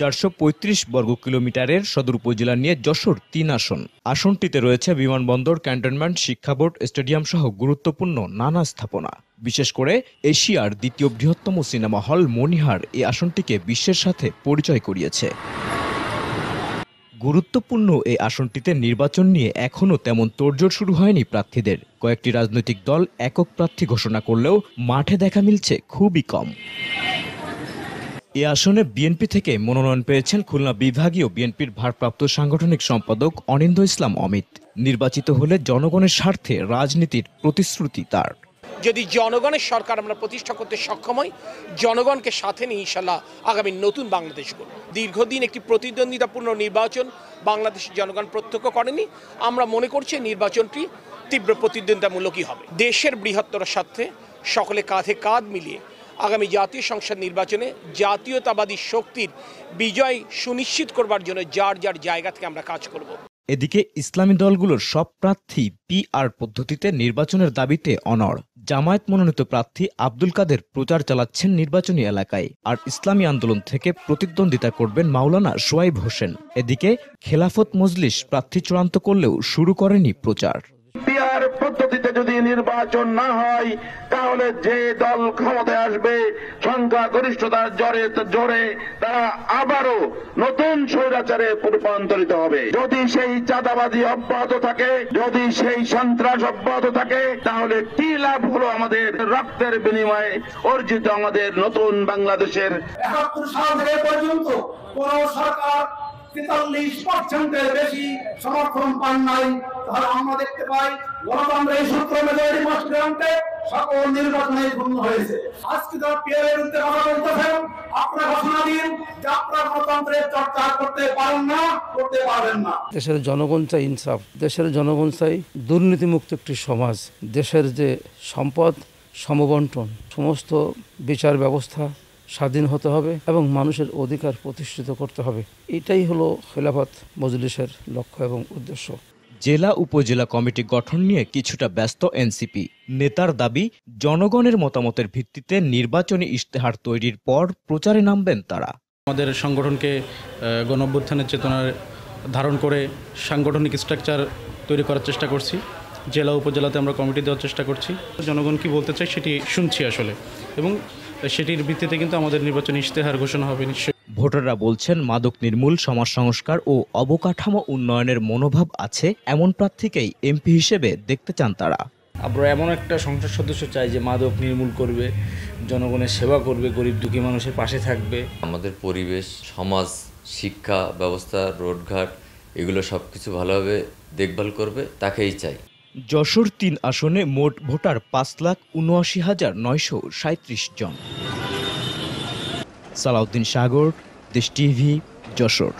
435 বর্গ কিলোমিটারের সদর উপজেলা নিয়ে যশোর ৩ আসন। আসনটিতে রয়েছে বিমানবন্দর, ক্যান্টনমেন্ট, শিক্ষা বোর্ড, স্টেডিয়াম সহ গুরুত্বপূর্ণ নানা স্থাপনা। বিশেষ করে এশিয়ার দ্বিতীয় বৃহত্তম সিনেমা হল মনিহার এই আসনটিকে বিশ্বের সাথে পরিচয় করিয়েছে। গুরুত্বপূর্ণ এই আসনটিতে নির্বাচন নিয়ে এখনও তেমন তোড়জোড় শুরু হয়নি প্রার্থীদের। কয়েকটি রাজনৈতিক দল একক প্রার্থী ঘোষণা করলেও মাঠে দেখা মিলছে খুবই কম। এ আসনে বিএনপি থেকে মনোনয়ন পেয়েছেন খুলনা বিভাগীয় বিএনপির ভারপ্রাপ্ত সাংগঠনিক সম্পাদক অনিন্দ্য ইসলাম অমিত। নির্বাচিত হলে জনগণের স্বার্থে রাজনীতির প্রতিশ্রুতি তার। যদি জনগণের সরকার আমরা প্রতিষ্ঠা করতে সক্ষম হই, জনগণকে সাথে নিয়ে ইনশাল্লাহ আগামী নতুন বাংলাদেশ করব। দীর্ঘদিন একটি প্রতিদ্বন্দ্বিতাপূর্ণ নির্বাচন বাংলাদেশের জনগণ প্রত্যক্ষ করেনি। আমরা মনে করছি নির্বাচনটি তীব্র প্রতিদ্বন্দ্বিতামূলকই হবে। দেশের বৃহত্তর স্বার্থে সকলে কাঁধে কাঁধ মিলিয়ে আগামী জাতীয় সংসদ নির্বাচনে জাতীয়তাবাদী শক্তির বিজয় সুনিশ্চিত করবার জন্য যার যার জায়গা থেকে আমরা কাজ করব। এদিকে ইসলামী দলগুলোর সব প্রার্থী পিআর পদ্ধতিতে নির্বাচনের দাবিতে অনড়। জামায়াত মনোনীত প্রার্থী আব্দুল কাদের প্রচার চালাচ্ছেন নির্বাচনী এলাকায়, আর ইসলামী আন্দোলন থেকে প্রতিদ্বন্দ্বিতা করবেন মাওলানা সোয়াইব হোসেন। এদিকে খেলাফত মজলিস প্রার্থী চূড়ান্ত করলেও শুরু করেনি প্রচার। পিআর পদ্ধতিতে যদি নির্বাচন না হয় তাহলে যে দল ক্ষমতায় আসবে সংখ্যাগরিষ্ঠতার জোরে তারা আবারও নতুন স্বৈরাচারে রূপান্তরিত হবে। যদি সেই চাঁদাবাজি অব্যাহত থাকে, যদি সেই সন্ত্রাস অব্যাহত থাকে, তাহলে কি লাভ হলো আমাদের রক্তের বিনিময়ে অর্জিত আমাদের নতুন বাংলাদেশের? ৭১ সাল থেকে পর্যন্ত কোন সরকার ৪৩% বেশি সমর্থন পান নাই। তাহলে আমরা দেখতে পাই গণতন্ত্রের সূত্র মেজরিটি কনস্টিটিউয়েন্টে সকল নির্বাচনে ভঙ্গ হয়েছে। আজকে যারা পিয়ারের বিরুদ্ধে কথা বলতেছেন, আপনারা ঘোষণা দিন যে আপনারা গণতন্ত্রের চর্চা করতে পারেন না, করতে পারবেন না। দেশের জনগণ চাই ইনসাফ, দেশের জনগণ চাই দুর্নীতিমুক্ত একটি সমাজ। দেশের যে সম্পদ সমবন্টন, সমস্ত বিচার ব্যবস্থা স্বাধীন হতে হবে এবং মানুষের অধিকার প্রতিষ্ঠিত করতে হবে। এটাই হলো খেলাফত মজলিসের লক্ষ্য এবং উদ্দেশ্য। জেলা উপজেলা কমিটি গঠন নিয়ে কিছুটা ব্যস্ত এনসিপি নেতার দাবি, জনগণের মতামতের ভিত্তিতে নির্বাচনী ইশতেহার তৈরির পর প্রচারে নামবেন তারা। আমাদের সংগঠনকে গণঅভ্যুত্থানের চেতনা ধারণ করে সাংগঠনিক স্ট্রাকচার তৈরি করার চেষ্টা করছি। জেলা উপজেলাতে আমরা কমিটি দেওয়ার চেষ্টা করছি। জনগণ কি বলতে চাই সেটি শুনছি আসলে, এবং সেটির ভিত্তিতে কিন্তু আমাদের নির্বাচনী ইশতেহার ঘোষণা হবে নিশ্চয়ই। ভোটাররা বলছেন, মাদক নির্মূল, সমাজ সংস্কার ও অবকাঠামো উন্নয়নের মনোভাব আছে এমন প্রার্থীকেই এমপি হিসেবে দেখতে চান তারা। আমরা এমন একটা সংসদ সদস্য চাই যে মাদক নির্মূল করবে, জনগণের সেবা করবে, গরিব দুঃখী মানুষের পাশে থাকবে। আমাদের পরিবেশ, সমাজ, শিক্ষা ব্যবস্থা, রোডঘাট, এগুলো সবকিছু ভালোভাবে দেখভাল করবে, তাকেই চাই। যশোর ৩ আসনে মোট ভোটার ৫,৭৯,৯৩৭ জন। সালাউদ্দিন সাগর, দেশ টিভি, যশোর।